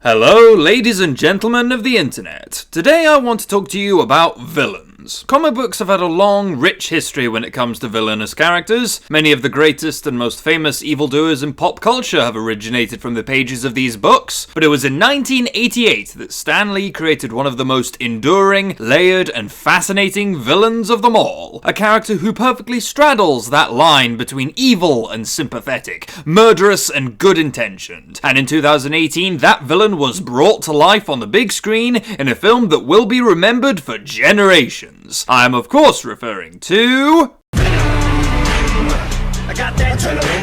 Hello, ladies and gentlemen of the internet. Today I want to talk to you about villains. Comic books have had a long, rich history when it comes to villainous characters. Many of the greatest and most famous evildoers in pop culture have originated from the pages of these books, but it was in 1988 that Stan Lee created one of the most enduring, layered, and fascinating villains of them all. A character who perfectly straddles that line between evil and sympathetic, murderous and good-intentioned. And in 2018, that villain was brought to life on the big screen in a film that will be remembered for generations. I am of course referring to...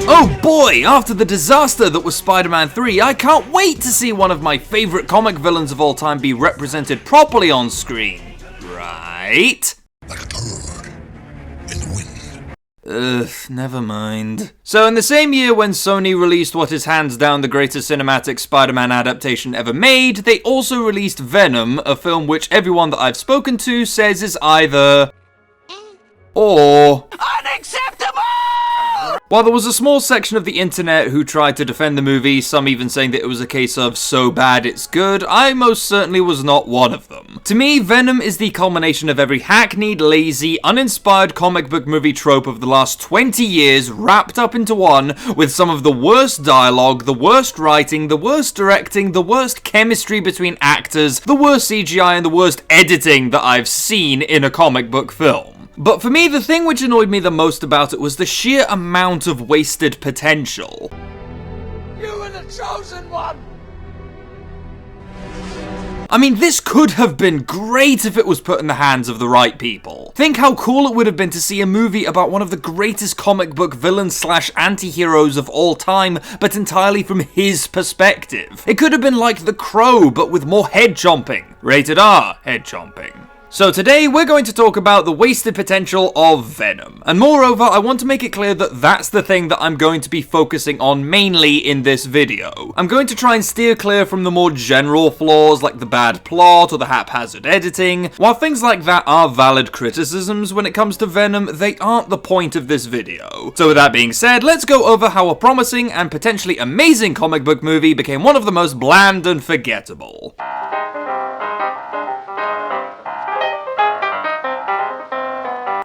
Oh boy, after the disaster that was Spider-Man 3, I can't wait to see one of my favourite comic villains of all time be represented properly on screen. Right? Like a turd in the wind. Never mind. So in the same year when Sony released what is hands down the greatest cinematic Spider-Man adaptation ever made, they also released Venom, a film which everyone that I've spoken to says is either... or... unacceptable! While there was a small section of the internet who tried to defend the movie, some even saying that it was a case of so bad it's good, I most certainly was not one of them. To me, Venom is the culmination of every hackneyed, lazy, uninspired comic book movie trope of the last 20 years wrapped up into one, with some of the worst dialogue, the worst writing, the worst directing, the worst chemistry between actors, the worst CGI and the worst editing that I've seen in a comic book film. But for me, the thing which annoyed me the most about it was the sheer amount of wasted potential. You were the chosen one! I mean, this could have been great if it was put in the hands of the right people. Think how cool it would have been to see a movie about one of the greatest comic book villains slash anti-heroes of all time, but entirely from his perspective. It could have been like The Crow, but with more head chomping. Rated R, head chomping. So today, we're going to talk about the wasted potential of Venom. And moreover, I want to make it clear that that's the thing that I'm going to be focusing on mainly in this video. I'm going to try and steer clear from the more general flaws like the bad plot or the haphazard editing. While things like that are valid criticisms when it comes to Venom, they aren't the point of this video. So with that being said, let's go over how a promising and potentially amazing comic book movie became one of the most bland and forgettable.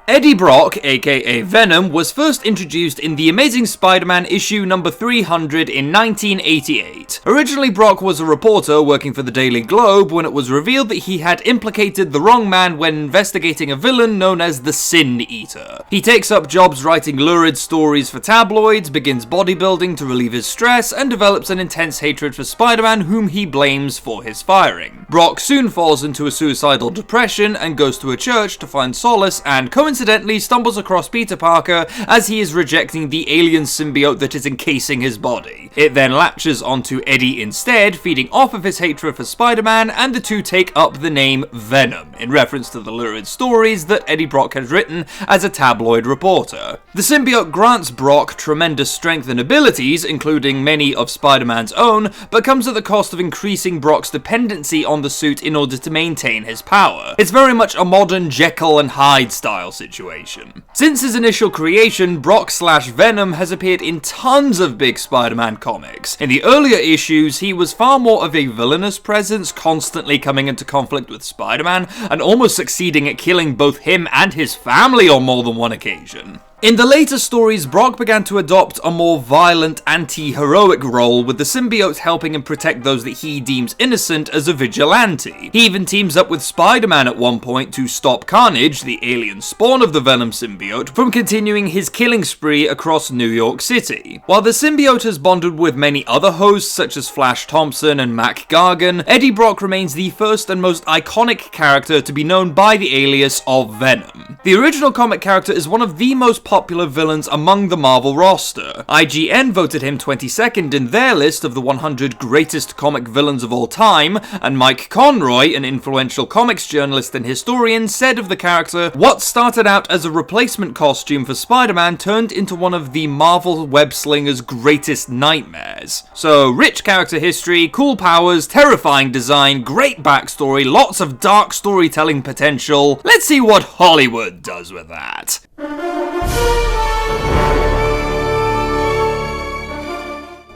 Eddie Brock, aka Venom, was first introduced in The Amazing Spider-Man issue number 300 in 1988. Originally, Brock was a reporter working for the Daily Globe when it was revealed that he had implicated the wrong man when investigating a villain known as the Sin Eater. He takes up jobs writing lurid stories for tabloids, begins bodybuilding to relieve his stress, and develops an intense hatred for Spider-Man, whom he blames for his firing. Brock soon falls into a suicidal depression and goes to a church to find solace and coincidentally stumbles across Peter Parker as he is rejecting the alien symbiote that is encasing his body. It then latches onto Eddie instead, feeding off of his hatred for Spider-Man, and the two take up the name Venom, in reference to the lurid stories that Eddie Brock has written as a tabloid reporter. The symbiote grants Brock tremendous strength and abilities, including many of Spider-Man's own, but comes at the cost of increasing Brock's dependency on the suit in order to maintain his power. It's very much a modern Jekyll and Hyde style situation. Since his initial creation, Brock/Venom has appeared in tons of big Spider-Man comics. In the earlier issues, he was far more of a villainous presence, constantly coming into conflict with Spider-Man, and almost succeeding at killing both him and his family on more than one occasion. In the later stories, Brock began to adopt a more violent, anti-heroic role, with the symbiote helping him protect those that he deems innocent as a vigilante. He even teams up with Spider-Man at one point to stop Carnage, the alien spawn of the Venom symbiote, from continuing his killing spree across New York City. While the symbiote has bonded with many other hosts, such as Flash Thompson and Mac Gargan, Eddie Brock remains the first and most iconic character to be known by the alias of Venom. The original comic character is one of the most popular villains among the Marvel roster. IGN voted him 22nd in their list of the 100 greatest comic villains of all time, and Mike Conroy, an influential comics journalist and historian, said of the character, "What started out as a replacement costume for Spider-Man turned into one of the Marvel web-slinger's greatest nightmares." So, rich character history, cool powers, terrifying design, great backstory, lots of dark storytelling potential. Let's see what Hollywood does with that.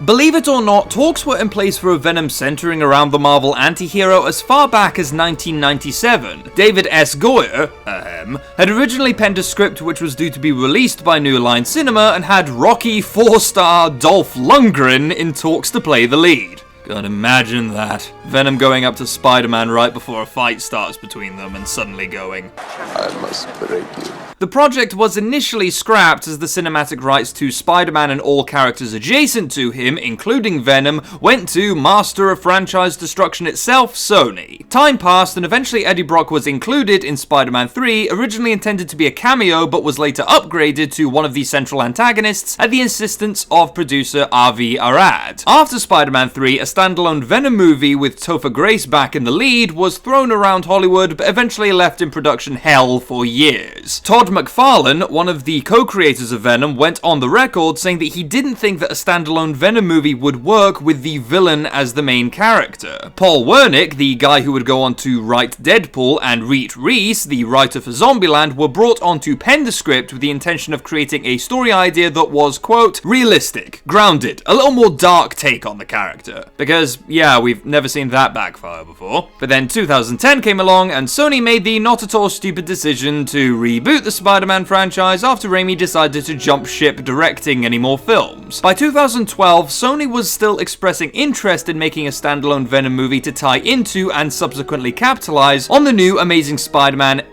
Believe it or not, talks were in place for a Venom centering around the Marvel anti-hero as far back as 1997. David S. Goyer, had originally penned a script which was due to be released by New Line Cinema and had Rocky 4-star Dolph Lundgren in talks to play the lead. God, imagine that. Venom going up to Spider-Man right before a fight starts between them and suddenly going, I must break you. The project was initially scrapped as the cinematic rights to Spider-Man and all characters adjacent to him, including Venom, went to master of franchise destruction itself, Sony. Time passed and eventually Eddie Brock was included in Spider-Man 3, originally intended to be a cameo but was later upgraded to one of the central antagonists at the insistence of producer Avi Arad. After Spider-Man 3, a standalone Venom movie with Topher Grace back in the lead was thrown around Hollywood but eventually left in production hell for years. Todd McFarlane, one of the co-creators of Venom, went on the record saying that he didn't think that a standalone Venom movie would work with the villain as the main character. Paul Wernick, the guy who would go on to write Deadpool, and Reed Reese, the writer for Zombieland, were brought on to pen the script with the intention of creating a story idea that was, quote, realistic, grounded, a little more dark take on the character. Because, yeah, we've never seen that backfire before. But then 2010 came along and Sony made the not at all stupid decision to reboot the Spider-Man franchise after Raimi decided to jump ship directing any more films. By 2012, Sony was still expressing interest in making a standalone Venom movie to tie into and subsequently capitalize on the new Amazing Spider-Man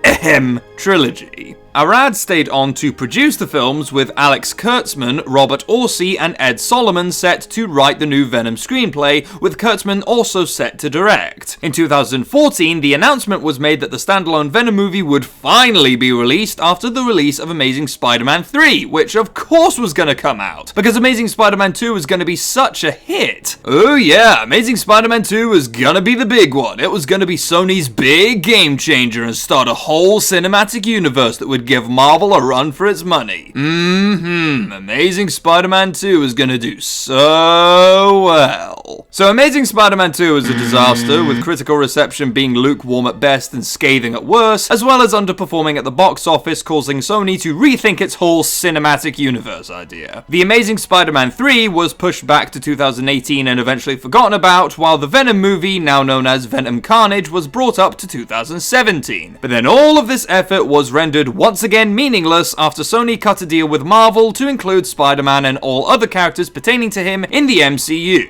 trilogy. Arad stayed on to produce the films with Alex Kurtzman, Robert Orsi, and Ed Solomon set to write the new Venom screenplay, with Kurtzman also set to direct. In 2014, the announcement was made that the standalone Venom movie would finally be released after the release of Amazing Spider-Man 3, which of course was gonna come out, because Amazing Spider-Man 2 was gonna be such a hit. Oh yeah, Amazing Spider-Man 2 was gonna be the big one. It was gonna be Sony's big game changer and start a whole cinematic universe that would give Marvel a run for its money. Amazing Spider-Man 2 is gonna do so well. So Amazing Spider-Man 2 is a disaster, with critical reception being lukewarm at best and scathing at worst, as well as underperforming at the box office, causing Sony to rethink its whole cinematic universe idea. The Amazing Spider-Man 3 was pushed back to 2018 and eventually forgotten about, while the Venom movie, now known as Venom Carnage, was brought up to 2017. But then all of this effort was rendered once again meaningless after Sony cut a deal with Marvel to include Spider-Man and all other characters pertaining to him in the MCU,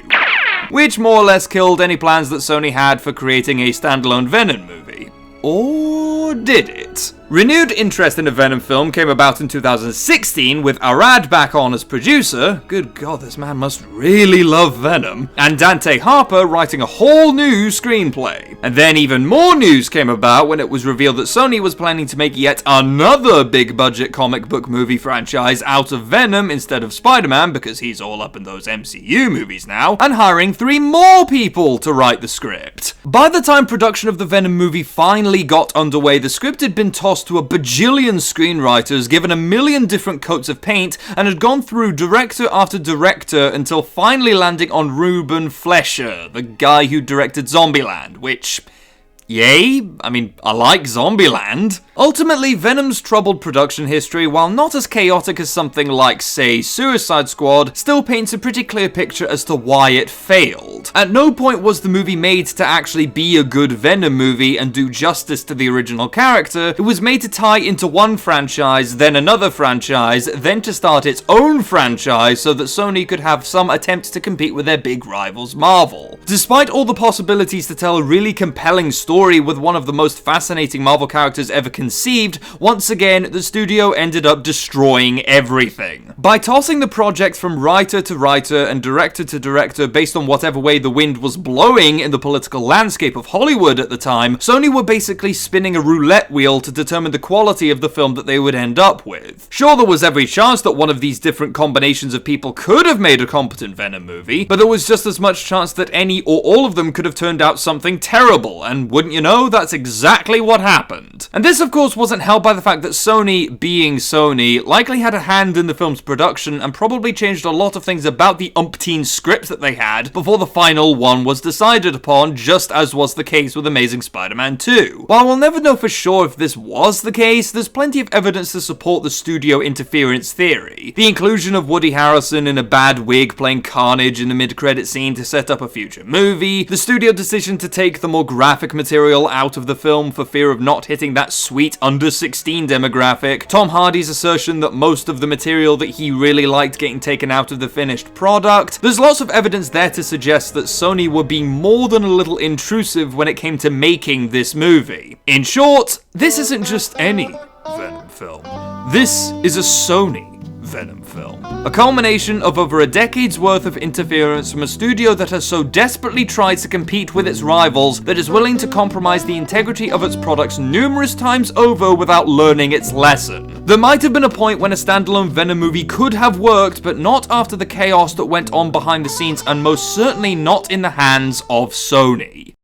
which more or less killed any plans that Sony had for creating a standalone Venom movie. Or did it? Renewed interest in a Venom film came about in 2016 with Arad back on as producer, good god this man must really love Venom, and Dante Harper writing a whole new screenplay. And then even more news came about when it was revealed that Sony was planning to make yet another big budget comic book movie franchise out of Venom instead of Spider-Man, because he's all up in those MCU movies now, and hiring 3 more people to write the script. By the time production of the Venom movie finally got underway, the script had been tossed to a bajillion screenwriters, given a million different coats of paint, and had gone through director after director until finally landing on Ruben Fleischer, the guy who directed Zombieland, which... yay? I mean, I like Zombieland. Ultimately, Venom's troubled production history, while not as chaotic as something like, say, Suicide Squad, still paints a pretty clear picture as to why it failed. At no point was the movie made to actually be a good Venom movie and do justice to the original character. It was made to tie into one franchise, then another franchise, then to start its own franchise so that Sony could have some attempt to compete with their big rivals Marvel. Despite all the possibilities to tell a really compelling story with one of the most fascinating Marvel characters ever conceived, once again, the studio ended up destroying everything. By tossing the project from writer to writer and director to director based on whatever way the wind was blowing in the political landscape of Hollywood at the time, Sony were basically spinning a roulette wheel to determine the quality of the film that they would end up with. Sure, there was every chance that one of these different combinations of people could have made a competent Venom movie, but there was just as much chance that any or all of them could have turned out something terrible, and wouldn't you know, that's exactly what happened. And this, of course, course wasn't helped by the fact that Sony, being Sony, likely had a hand in the film's production and probably changed a lot of things about the umpteen script that they had before the final one was decided upon, just as was the case with Amazing Spider-Man 2. While we'll never know for sure if this was the case, there's plenty of evidence to support the studio interference theory. The inclusion of Woody Harrelson in a bad wig playing Carnage in the mid-credit scene to set up a future movie, the studio decision to take the more graphic material out of the film for fear of not hitting that sweet under-16 demographic, Tom Hardy's assertion that most of the material that he really liked getting taken out of the finished product. There's lots of evidence there to suggest that Sony were being more than a little intrusive when it came to making this movie. In short, this isn't just any Venom film. This is a Sony Venom film. A culmination of over a decade's worth of interference from a studio that has so desperately tried to compete with its rivals that is willing to compromise the integrity of its products numerous times over without learning its lesson. There might have been a point when a standalone Venom movie could have worked, but not after the chaos that went on behind the scenes, and most certainly not in the hands of Sony.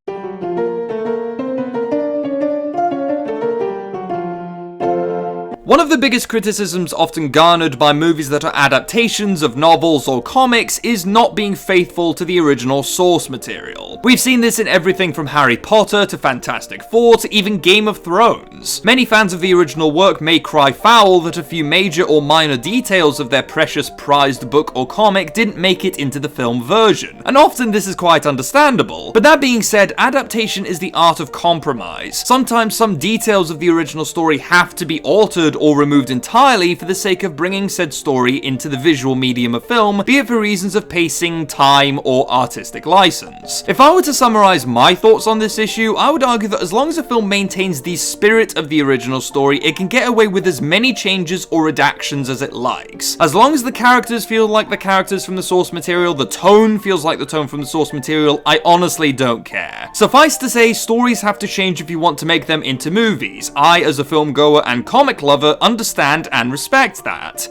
One of the biggest criticisms often garnered by movies that are adaptations of novels or comics is not being faithful to the original source material. We've seen this in everything from Harry Potter to Fantastic Four to even Game of Thrones. Many fans of the original work may cry foul that a few major or minor details of their precious prized book or comic didn't make it into the film version, and often this is quite understandable. But that being said, adaptation is the art of compromise. Sometimes some details of the original story have to be altered or removed entirely for the sake of bringing said story into the visual medium of film, be it for reasons of pacing, time, or artistic license. If I were to summarize my thoughts on this issue, I would argue that as long as a film maintains the spirit of the original story, it can get away with as many changes or redactions as it likes. As long as the characters feel like the characters from the source material, the tone feels like the tone from the source material, I honestly don't care. Suffice to say, stories have to change if you want to make them into movies. I, as a film goer and comic lover, understand and respect that.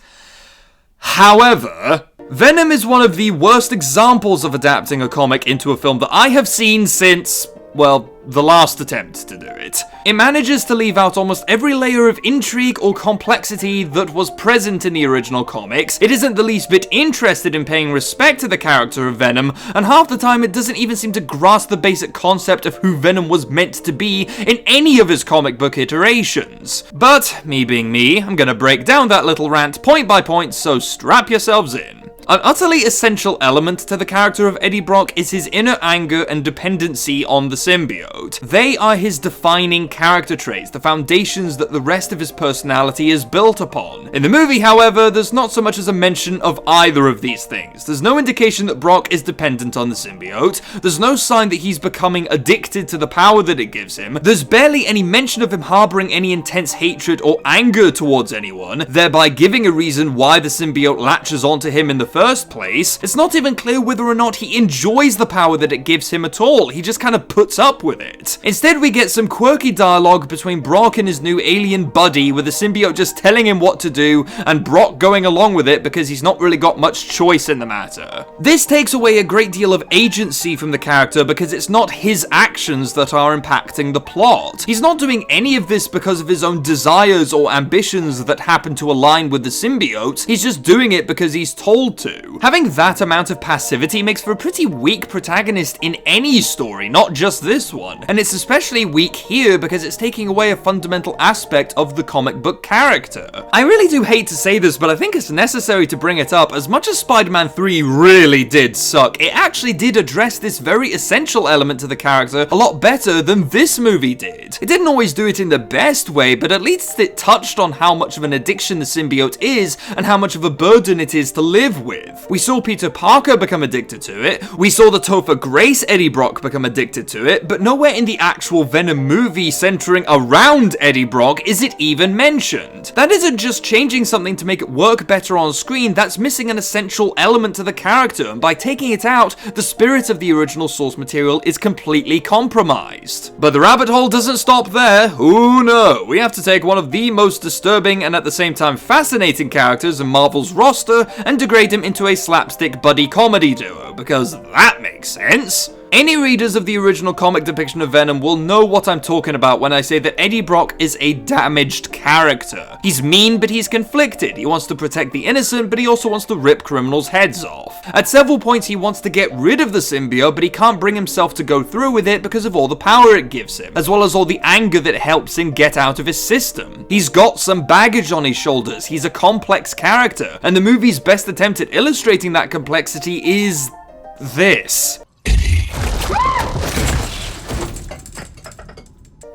However, Venom is one of the worst examples of adapting a comic into a film that I have seen since, well, the last attempt to do it. It manages to leave out almost every layer of intrigue or complexity that was present in the original comics. It isn't the least bit interested in paying respect to the character of Venom, and half the time it doesn't even seem to grasp the basic concept of who Venom was meant to be in any of his comic book iterations. But, me being me, I'm gonna break down that little rant point by point, so strap yourselves in. An utterly essential element to the character of Eddie Brock is his inner anger and dependency on the symbiote. They are his defining character traits, the foundations that the rest of his personality is built upon. In the movie, however, there's not so much as a mention of either of these things. There's no indication that Brock is dependent on the symbiote. There's no sign that he's becoming addicted to the power that it gives him. There's barely any mention of him harboring any intense hatred or anger towards anyone, thereby giving a reason why the symbiote latches onto him in the first place. It's not even clear whether or not he enjoys the power that it gives him at all. He just kind of puts up with it. Instead, we get some quirky dialogue between Brock and his new alien buddy, with the symbiote just telling him what to do, and Brock going along with it because he's not really got much choice in the matter. This takes away a great deal of agency from the character because it's not his actions that are impacting the plot. He's not doing any of this because of his own desires or ambitions that happen to align with the symbiote. He's just doing it because he's told to. Having that amount of passivity makes for a pretty weak protagonist in any story, not just this one. And it's especially weak here because it's taking away a fundamental aspect of the comic book character. I really do hate to say this, but I think it's necessary to bring it up. As much as Spider-Man 3 really did suck, it actually did address this very essential element to the character a lot better than this movie did. It didn't always do it in the best way, but at least it touched on how much of an addiction the symbiote is and how much of a burden it is to live with. We saw Peter Parker become addicted to it, we saw the Topher Grace Eddie Brock become addicted to it, but nowhere in the actual Venom movie centering around Eddie Brock is it even mentioned. That isn't just changing something to make it work better on screen, that's missing an essential element to the character, and by taking it out, the spirit of the original source material is completely compromised. But the rabbit hole doesn't stop there. Oh no, we have to take one of the most disturbing and at the same time fascinating characters in Marvel's roster and degrade him into a slapstick buddy comedy duo, because that makes sense. Any readers of the original comic depiction of Venom will know what I'm talking about when I say that Eddie Brock is a damaged character. He's mean, but he's conflicted. He wants to protect the innocent, but he also wants to rip criminals' heads off. At several points, he wants to get rid of the symbiote, but he can't bring himself to go through with it because of all the power it gives him, as well as all the anger that helps him get out of his system. He's got some baggage on his shoulders. He's a complex character, and the movie's best attempt at illustrating that complexity is this.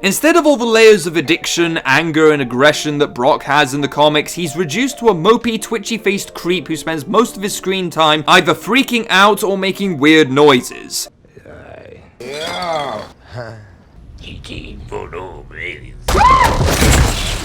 Instead of all the layers of addiction, anger, and aggression that Brock has in the comics, he's reduced to a mopey, twitchy-faced creep who spends most of his screen time either freaking out or making weird noises.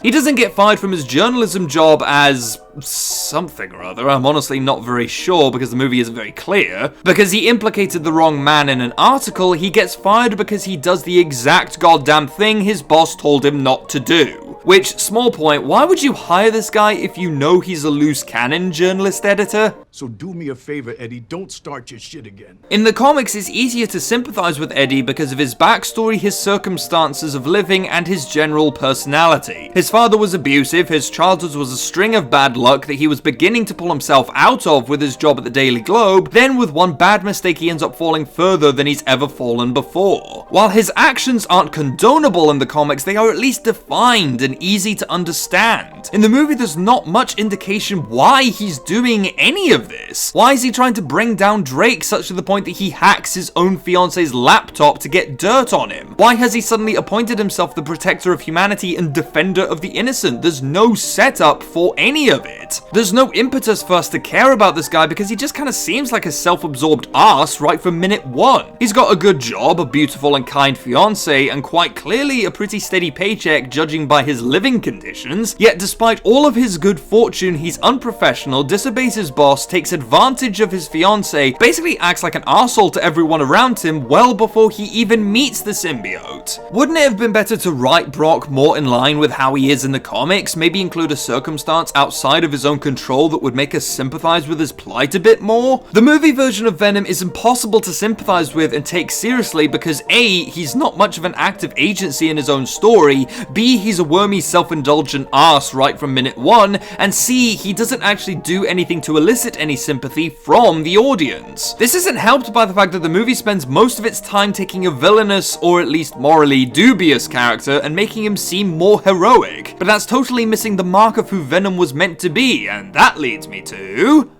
He doesn't get fired from his journalism job as something or other. I'm honestly not very sure because the movie isn't very clear. Because he implicated the wrong man in an article, he gets fired because he does the exact goddamn thing his boss told him not to do. Which, small point, why would you hire this guy if you know he's a loose cannon journalist editor? So do me a favor, Eddie, don't start your shit again. In the comics, it's easier to sympathize with Eddie because of his backstory, his circumstances of living, and his general personality. His father was abusive, his childhood was a string of bad luck that he was beginning to pull himself out of with his job at the Daily Globe, then with one bad mistake he ends up falling further than he's ever fallen before. While his actions aren't condonable in the comics, they are at least defined and easy to understand. In the movie, there's not much indication why he's doing any of this. Why is he trying to bring down Drake such to the point that he hacks his own fiance's laptop to get dirt on him? Why has he suddenly appointed himself the protector of humanity and defender of the innocent? There's no setup for any of it. There's no impetus for us to care about this guy because he just kind of seems like a self-absorbed arse right from minute one. He's got a good job, a beautiful and kind fiance, and quite clearly a pretty steady paycheck judging by his living conditions, yet despite all of his good fortune, he's unprofessional, disobeys his boss, takes advantage of his fiance, basically acts like an arsehole to everyone around him well before he even meets the symbiote. Wouldn't it have been better to write Brock more in line with how he is in the comics, maybe include a circumstance outside of his own control that would make us sympathize with his plight a bit more? The movie version of Venom is impossible to sympathize with and take seriously because A, he's not much of an active agency in his own story, B, he's a wormy self-indulgent arse right from minute one, and C, he doesn't actually do anything to elicit any sympathy from the audience. This isn't helped by the fact that the movie spends most of its time taking a villainous, or at least morally dubious character and making him seem more heroic, but that's totally missing the mark of who Venom was meant to be, and that leads me to...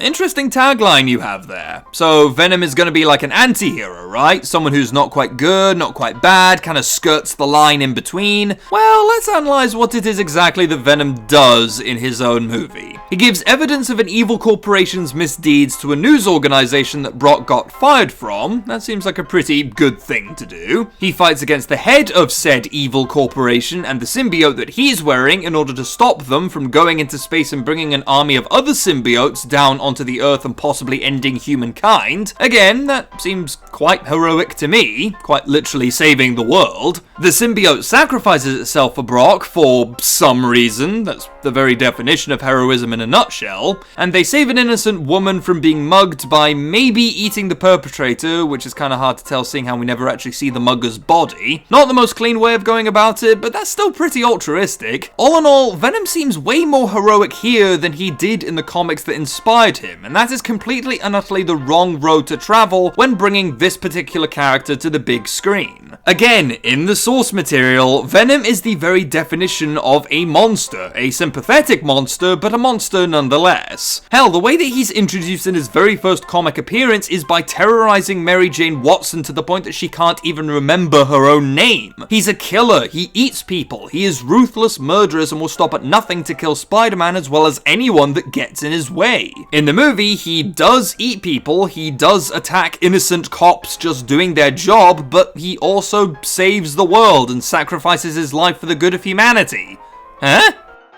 Interesting tagline you have there. So Venom is gonna be like an anti-hero, right? Someone who's not quite good, not quite bad, kind of skirts the line in between. Well, let's analyze what it is exactly that Venom does in his own movie. He gives evidence of an evil corporation's misdeeds to a news organization that Brock got fired from. That seems like a pretty good thing to do. He fights against the head of said evil corporation and the symbiote that he's wearing in order to stop them from going into space and bringing an army of other symbiotes down onto the Earth and possibly ending humankind. Again, that seems quite heroic to me, quite literally saving the world. The symbiote sacrifices itself for Brock for some reason. That's the very definition of heroism in a nutshell. And they save an innocent woman from being mugged by maybe eating the perpetrator, which is kind of hard to tell seeing how we never actually see the mugger's body. Not the most clean way of going about it, but that's still pretty altruistic. All in all, Venom seems way more heroic here than he did in the comics that inspired him, and that is completely and utterly the wrong road to travel when bringing this particular character to the big screen. Again, in the source material, Venom is the very definition of a monster, a sympathetic monster, but a monster nonetheless. Hell, the way that he's introduced in his very first comic appearance is by terrorizing Mary Jane Watson to the point that she can't even remember her own name. He's a killer, he eats people, he is ruthless, murderous, and will stop at nothing to kill Spider-Man as well as anyone that gets in his way. In the movie, he does eat people, he does attack innocent cops just doing their job, but he also saves the world and sacrifices his life for the good of humanity. Huh?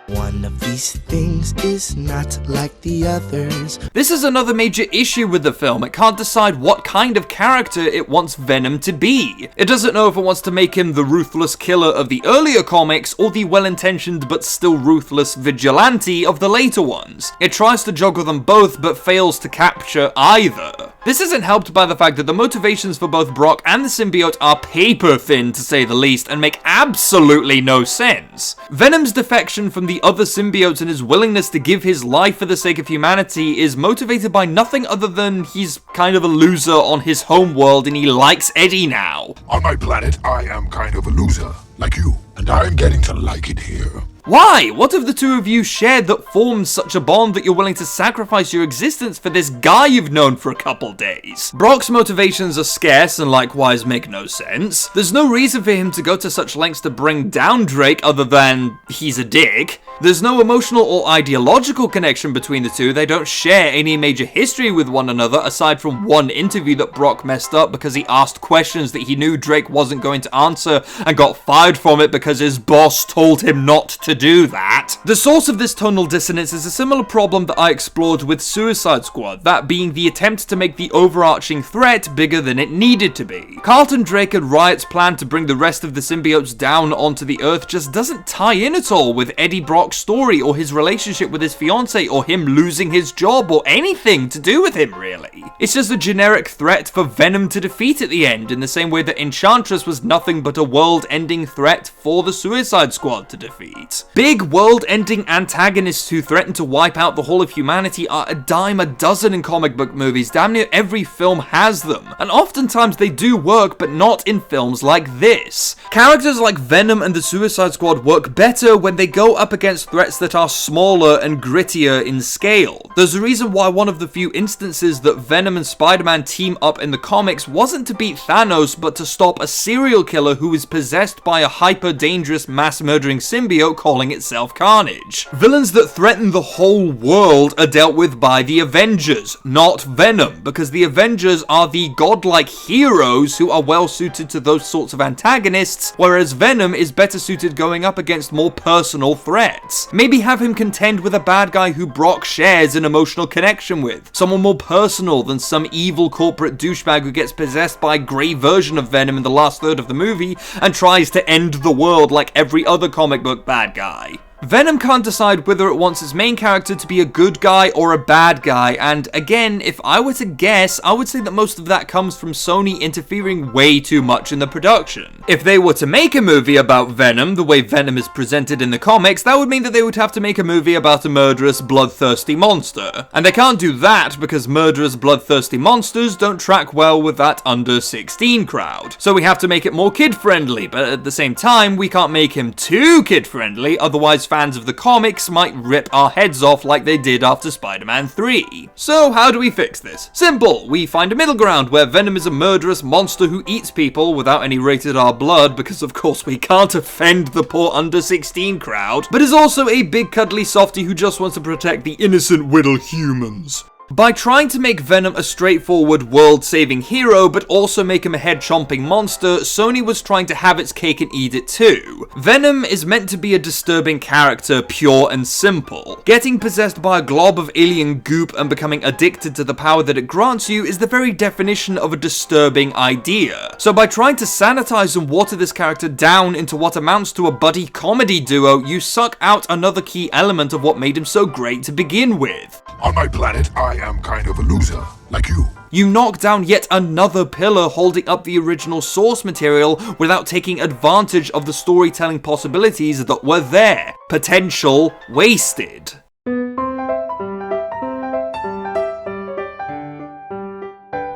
One of these things is not like the others. This is another major issue with the film. It can't decide what kind of character it wants Venom to be. It doesn't know if it wants to make him the ruthless killer of the earlier comics or the well-intentioned but still ruthless vigilante of the later ones. It tries to juggle them both but fails to capture either. This isn't helped by the fact that the motivations for both Brock and the symbiote are paper thin, to say the least, and make absolutely no sense. Venom's defection from the other symbiotes and his willingness to give his life for the sake of humanity is motivated by nothing other than he's kind of a loser on his home world and he likes Eddie now. On my planet, I am kind of a loser, like you, and I'm getting to like it here. Why? What have the two of you shared that forms such a bond that you're willing to sacrifice your existence for this guy you've known for a couple days? Brock's motivations are scarce and likewise make no sense. There's no reason for him to go to such lengths to bring down Drake other than he's a dick. There's no emotional or ideological connection between the two. They don't share any major history with one another aside from one interview that Brock messed up because he asked questions that he knew Drake wasn't going to answer and got fired from it because his boss told him not to do that. The source of this tonal dissonance is a similar problem that I explored with Suicide Squad, that being the attempt to make the overarching threat bigger than it needed to be. Carlton Drake and Riot's plan to bring the rest of the symbiotes down onto the Earth just doesn't tie in at all with Eddie Brock's story or his relationship with his fiancée or him losing his job or anything to do with him, really. It's just a generic threat for Venom to defeat at the end, in the same way that Enchantress was nothing but a world-ending threat for the Suicide Squad to defeat. Big world-ending antagonists who threaten to wipe out the whole of humanity are a dime a dozen in comic book movies. Damn near every film has them. And oftentimes they do work, but not in films like this. Characters like Venom and the Suicide Squad work better when they go up against threats that are smaller and grittier in scale. There's a reason why one of the few instances that Venom and Spider-Man team up in the comics wasn't to beat Thanos, but to stop a serial killer who is possessed by a hyper-dangerous mass-murdering symbiote calling itself Carnage. Villains that threaten the whole world are dealt with by the Avengers, not Venom, because the Avengers are the godlike heroes who are well suited to those sorts of antagonists, whereas Venom is better suited going up against more personal threats. Maybe have him contend with a bad guy who Brock shares an emotional connection with, someone more personal than some evil corporate douchebag who gets possessed by a grey version of Venom in the last third of the movie and tries to end the world like every other comic book bad guy. Venom can't decide whether it wants its main character to be a good guy or a bad guy, and again, if I were to guess, I would say that most of that comes from Sony interfering way too much in the production. If they were to make a movie about Venom, the way Venom is presented in the comics, that would mean that they would have to make a movie about a murderous, bloodthirsty monster. And they can't do that because murderous, bloodthirsty monsters don't track well with that under 16 crowd. So we have to make it more kid-friendly, but at the same time, we can't make him too kid-friendly, otherwise fans of the comics might rip our heads off like they did after Spider-Man 3. So how do we fix this? Simple, we find a middle ground where Venom is a murderous monster who eats people without any rated R blood, because of course we can't offend the poor under 16 crowd, but is also a big cuddly softie who just wants to protect the innocent little humans. By trying to make Venom a straightforward world-saving hero, but also make him a head-chomping monster, Sony was trying to have its cake and eat it too. Venom is meant to be a disturbing character, pure and simple. Getting possessed by a glob of alien goop and becoming addicted to the power that it grants you is the very definition of a disturbing idea. So by trying to sanitize and water this character down into what amounts to a buddy comedy duo, you suck out another key element of what made him so great to begin with. On my planet, I am kind of a loser, like you. You knock down yet another pillar holding up the original source material without taking advantage of the storytelling possibilities that were there. Potential wasted.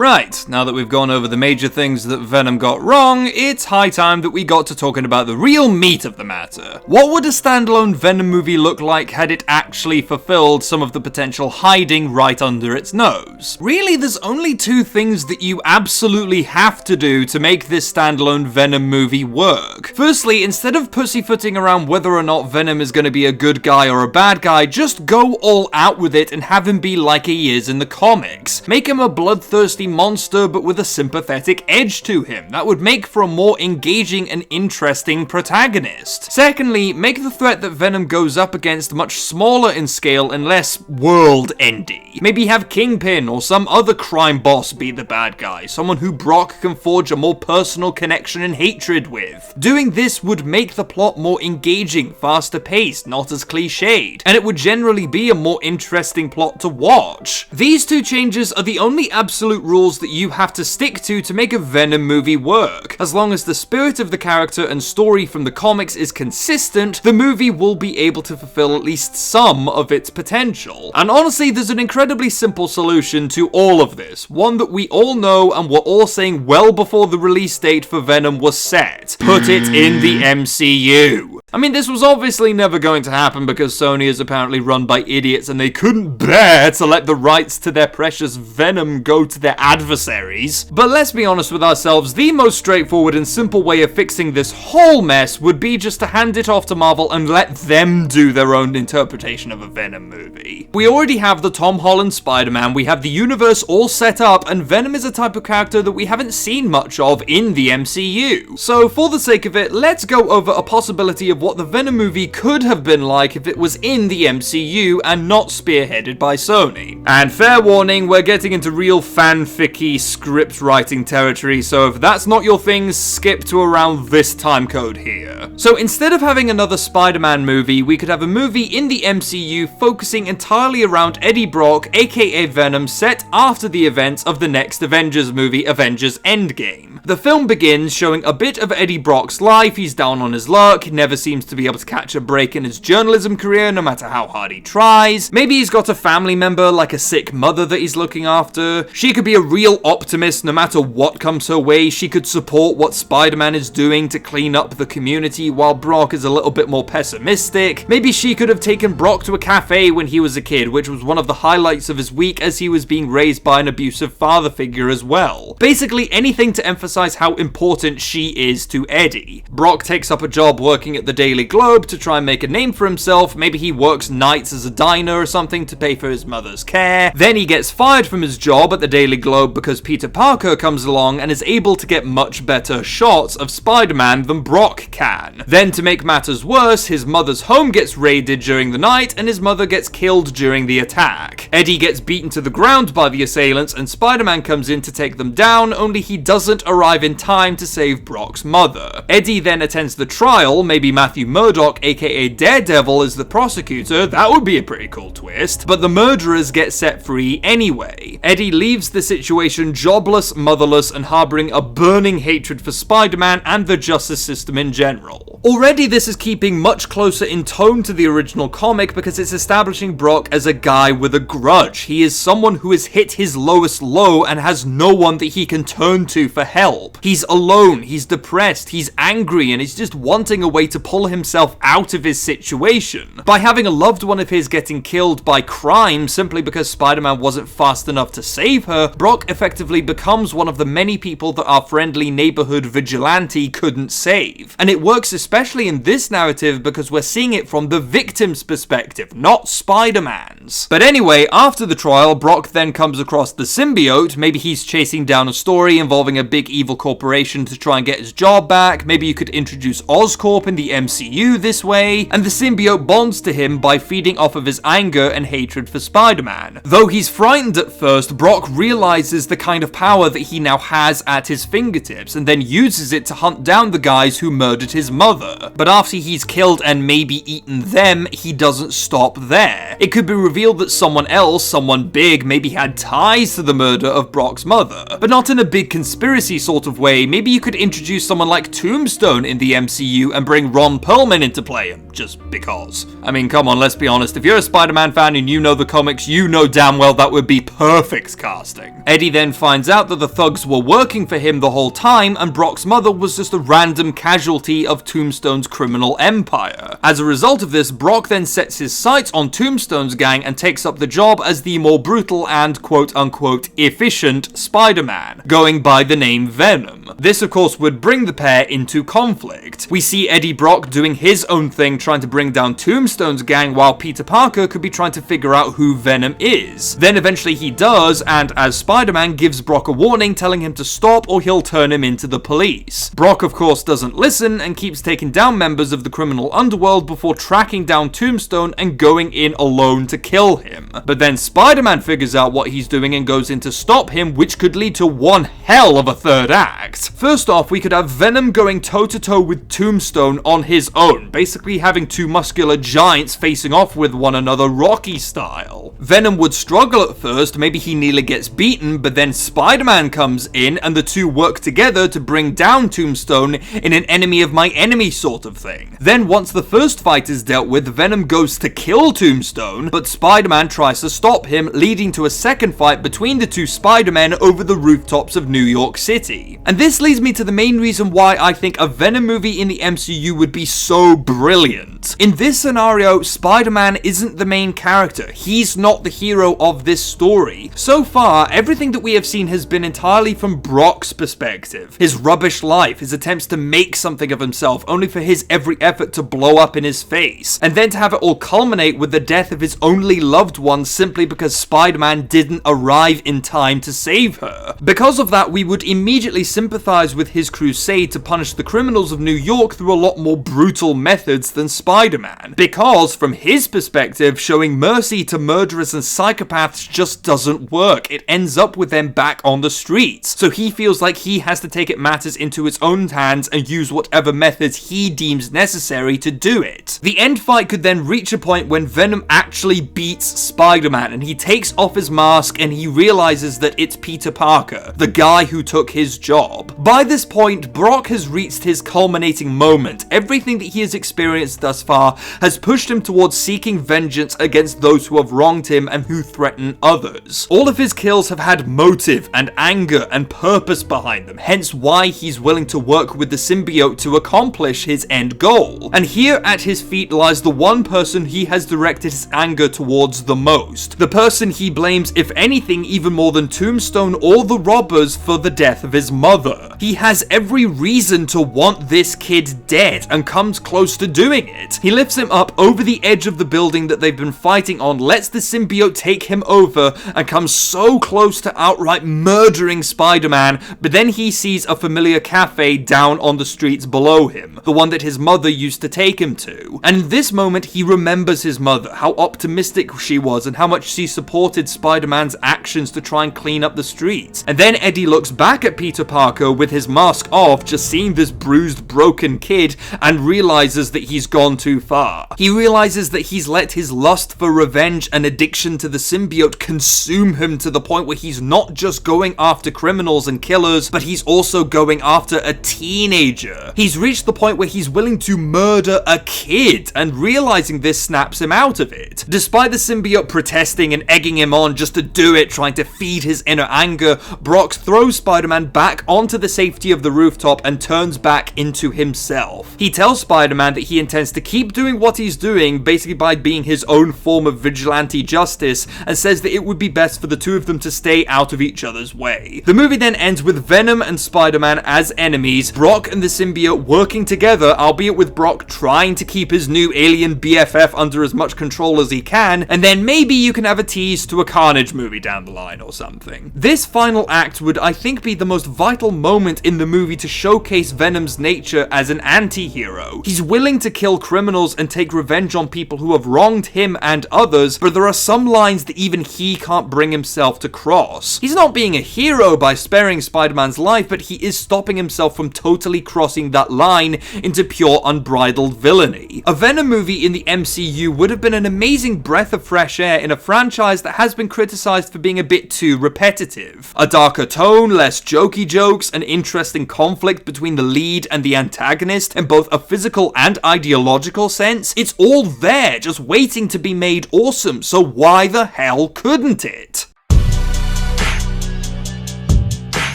Right, now that we've gone over the major things that Venom got wrong, it's high time that we got to talking about the real meat of the matter. What would a standalone Venom movie look like had it actually fulfilled some of the potential hiding right under its nose? Really, there's only two things that you absolutely have to do to make this standalone Venom movie work. Firstly, instead of pussyfooting around whether or not Venom is going to be a good guy or a bad guy, just go all out with it and have him be like he is in the comics. Make him a bloodthirsty monster but with a sympathetic edge to him. That would make for a more engaging and interesting protagonist. Secondly, make the threat that Venom goes up against much smaller in scale and less world-ending. Maybe have Kingpin or some other crime boss be the bad guy, someone who Brock can forge a more personal connection and hatred with. Doing this would make the plot more engaging, faster paced, not as cliched, and it would generally be a more interesting plot to watch. These two changes are the only absolute rules that you have to stick to make a Venom movie work. As long as the spirit of the character and story from the comics is consistent, the movie will be able to fulfill at least some of its potential. And honestly, there's an incredibly simple solution to all of this, one that we all know and were all saying well before the release date for Venom was set. Put it in the MCU. I mean, this was obviously never going to happen because Sony is apparently run by idiots and they couldn't bear to let the rights to their precious Venom go to their adversaries. But let's be honest with ourselves, the most straightforward and simple way of fixing this whole mess would be just to hand it off to Marvel and let them do their own interpretation of a Venom movie. We already have the Tom Holland Spider-Man, we have the universe all set up, and Venom is a type of character that we haven't seen much of in the MCU. So for the sake of it, let's go over a possibility of what the Venom movie could have been like if it was in the MCU and not spearheaded by Sony. And fair warning, we're getting into real fanficky script writing territory, so if that's not your thing, skip to around this time code here. So instead of having another Spider-Man movie, we could have a movie in the MCU focusing entirely around Eddie Brock, aka Venom, set after the events of the next Avengers movie, Avengers Endgame. The film begins showing a bit of Eddie Brock's life. He's down on his luck, never seems to be able to catch a break in his journalism career no matter how hard he tries. Maybe he's got a family member like a sick mother that he's looking after. She could be a real optimist no matter what comes her way. She could support what Spider-Man is doing to clean up the community while Brock is a little bit more pessimistic. Maybe she could have taken Brock to a cafe when he was a kid, which was one of the highlights of his week as he was being raised by an abusive father figure as well. Basically anything to emphasize how important she is to Eddie. Brock takes up a job working at the Daily Globe to try and make a name for himself. Maybe he works nights as a diner or something to pay for his mother's care. Then he gets fired from his job at the Daily Globe because Peter Parker comes along and is able to get much better shots of Spider-Man than Brock can. Then to make matters worse, his mother's home gets raided during the night and his mother gets killed during the attack. Eddie gets beaten to the ground by the assailants and Spider-Man comes in to take them down, only he doesn't arrive in time to save Brock's mother. Eddie then attends the trial. Maybe Matthew Murdock, aka Daredevil, is the prosecutor. That would be a pretty cool twist. But the murderers get set free anyway. Eddie leaves the situation jobless, motherless, and harboring a burning hatred for Spider-Man and the justice system in general. Already this is keeping much closer in tone to the original comic because it's establishing Brock as a guy with a grudge. He is someone who has hit his lowest low and has no one that he can turn to for help. He's alone, he's depressed, he's angry, and he's just wanting a way to pull himself out of his situation. By having a loved one of his getting killed by crime simply because Spider-Man wasn't fast enough to save her, Brock effectively becomes one of the many people that our friendly neighborhood vigilante couldn't save. And it works especially in this narrative because we're seeing it from the victim's perspective, not Spider-Man's. But anyway, after the trial, Brock then comes across the symbiote. Maybe he's chasing down a story involving a big evil corporation to try and get his job back. Maybe you could introduce Oscorp in the MCU this way, and the symbiote bonds to him by feeding off of his anger and hatred for Spider-Man. Though he's frightened at first, Brock realizes the kind of power that he now has at his fingertips, and then uses it to hunt down the guys who murdered his mother. But after he's killed and maybe eaten them, he doesn't stop there. It could be revealed that someone else, someone big, maybe had ties to the murder of Brock's mother. But not in a big conspiracy sort of way. Maybe you could introduce someone like Tombstone in the MCU and bring Ron Perlman into play, just because. I mean, come on, let's be honest. If you're a Spider-Man fan and you know the comics, you know damn well that would be perfect casting. Eddie then finds out that the thugs were working for him the whole time, and Brock's mother was just a random casualty of Tombstone's criminal empire. As a result of this, Brock then sets his sights on Tombstone's gang and takes up the job as the more brutal and quote-unquote efficient Spider-Man, going by the name Venom. Venom. This of course would bring the pair into conflict. We see Eddie Brock doing his own thing trying to bring down Tombstone's gang while Peter Parker could be trying to figure out who Venom is. Then eventually he does, and as Spider-Man gives Brock a warning telling him to stop or he'll turn him into the police. Brock of course doesn't listen and keeps taking down members of the criminal underworld before tracking down Tombstone and going in alone to kill him. But then Spider-Man figures out what he's doing and goes in to stop him, which could lead to one hell of a third act. First off, we could have Venom going toe-to-toe with Tombstone on his own, basically having two muscular giants facing off with one another Rocky style. Venom would struggle at first, maybe he nearly gets beaten, but then Spider-Man comes in and the two work together to bring down Tombstone in an enemy of my enemy sort of thing. Then once the first fight is dealt with, Venom goes to kill Tombstone, but Spider-Man tries to stop him, leading to a second fight between the two Spider-Men over the rooftops of New York City. And this leads me to the main reason why I think a Venom movie in the MCU would be so brilliant. In this scenario, Spider-Man isn't the main character. He's not the hero of this story. So far, everything that we have seen has been entirely from Brock's perspective. His rubbish life, his attempts to make something of himself, only for his every effort to blow up in his face. And then to have it all culminate with the death of his only loved one simply because Spider-Man didn't arrive in time to save her. Because of that, we would immediately sympathize with his crusade to punish the criminals of New York through a lot more brutal methods than Spider-Man. Because, from his perspective, showing mercy to murderers and psychopaths just doesn't work. It ends up with them back on the streets. So he feels like he has to take matters into his own hands and use whatever methods he deems necessary to do it. The end fight could then reach a point when Venom actually beats Spider-Man and he takes off his mask and he realizes that it's Peter Parker, the guy who took his job. By this point, Brock has reached his culminating moment. Everything that he has experienced thus far has pushed him towards seeking vengeance against those who have wronged him and who threaten others. All of his kills have had motive and anger and purpose behind them, hence why he's willing to work with the symbiote to accomplish his end goal. And here at his feet lies the one person he has directed his anger towards the most. The person he blames, if anything, even more than Tombstone or the robbers for the death of his mother. He has every reason to want this kid dead and comes close to doing it. He lifts him up over the edge of the building that they've been fighting on, lets the symbiote take him over, and comes so close to outright murdering Spider-Man, but then he sees a familiar cafe down on the streets below him, the one that his mother used to take him to. And in this moment, he remembers his mother, how optimistic she was and how much she supported Spider-Man's actions to try and clean up the streets. And then Eddie looks back at Peter Parker with his mask off, just seeing this bruised, broken kid, and realizes that he's gone too far. He realizes that he's let his lust for revenge and addiction to the symbiote consume him to the point where he's not just going after criminals and killers, but he's also going after a teenager. He's reached the point where he's willing to murder a kid, and realizing this snaps him out of it. Despite the symbiote protesting and egging him on just to do it, trying to feed his inner anger, Brock throws Spider-Man back onto the safety of the rooftop and turns back into himself. He tells Spider-Man that he intends to keep doing what he's doing, basically by being his own form of vigilante justice, and says that it would be best for the two of them to stay out of each other's way. The movie then ends with Venom and Spider-Man as enemies, Brock and the symbiote working together, albeit with Brock trying to keep his new alien BFF under as much control as he can, and then maybe you can have a tease to a Carnage movie down the line or something. This final act would, I think, be the most vital moment in the movie to showcase Venom's nature as an anti-hero. He's willing to kill criminals and take revenge on people who have wronged him and others, but there are some lines that even he can't bring himself to cross. He's not being a hero by sparing Spider-Man's life, but he is stopping himself from totally crossing that line into pure unbridled villainy. A Venom movie in the MCU would have been an amazing breath of fresh air in a franchise that has been criticized for being a bit too repetitive. A darker tone, less jokey jokes, an interesting conflict between the lead and the antagonist in both a physical and ideological sense. It's all there, just waiting to be made awesome, so why the hell couldn't it?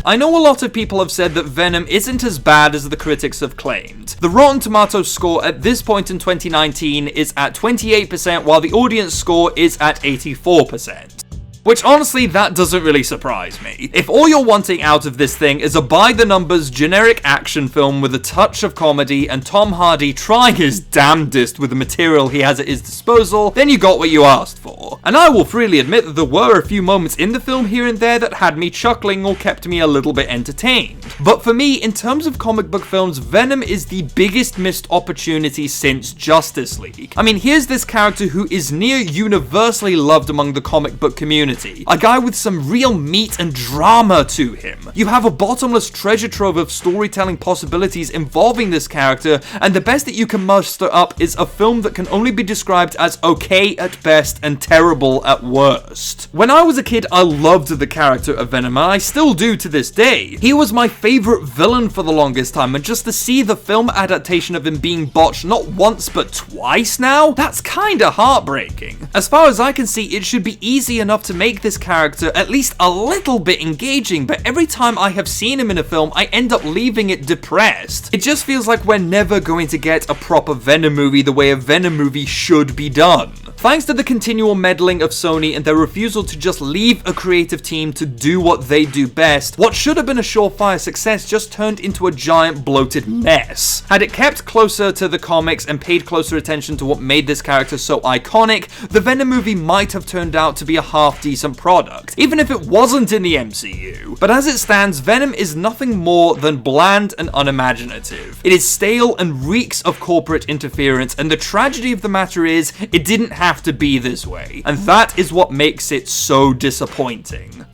I know a lot of people have said that Venom isn't as bad as the critics have claimed. The Rotten Tomatoes score at this point in 2019 is at 28%, while the audience score is at 84%. Which honestly, that doesn't really surprise me. If all you're wanting out of this thing is a by-the-numbers generic action film with a touch of comedy and Tom Hardy trying his damnedest with the material he has at his disposal, then you got what you asked for. And I will freely admit that there were a few moments in the film here and there that had me chuckling or kept me a little bit entertained. But for me, in terms of comic book films, Venom is the biggest missed opportunity since Justice League. I mean, here's this character who is near universally loved among the comic book community. A guy with some real meat and drama to him. You have a bottomless treasure trove of storytelling possibilities involving this character, and the best that you can muster up is a film that can only be described as okay at best and terrible at worst. When I was a kid, I loved the character of Venom, and I still do to this day. He was my favorite villain for the longest time, and just to see the film adaptation of him being botched not once but twice now, that's kinda heartbreaking. As far as I can see, it should be easy enough to make this character at least a little bit engaging, but every time I have seen him in a film, I end up leaving it depressed. It just feels like we're never going to get a proper Venom movie the way a Venom movie should be done. Thanks to the continual meddling of Sony and their refusal to just leave a creative team to do what they do best, what should have been a surefire success just turned into a giant bloated mess. Had it kept closer to the comics and paid closer attention to what made this character so iconic, the Venom movie might have turned out to be a half-decent product, even if it wasn't in the MCU. But as it stands, Venom is nothing more than bland and unimaginative. It is stale and reeks of corporate interference, and the tragedy of the matter is, it didn't have to be this way, and that is what makes it so disappointing.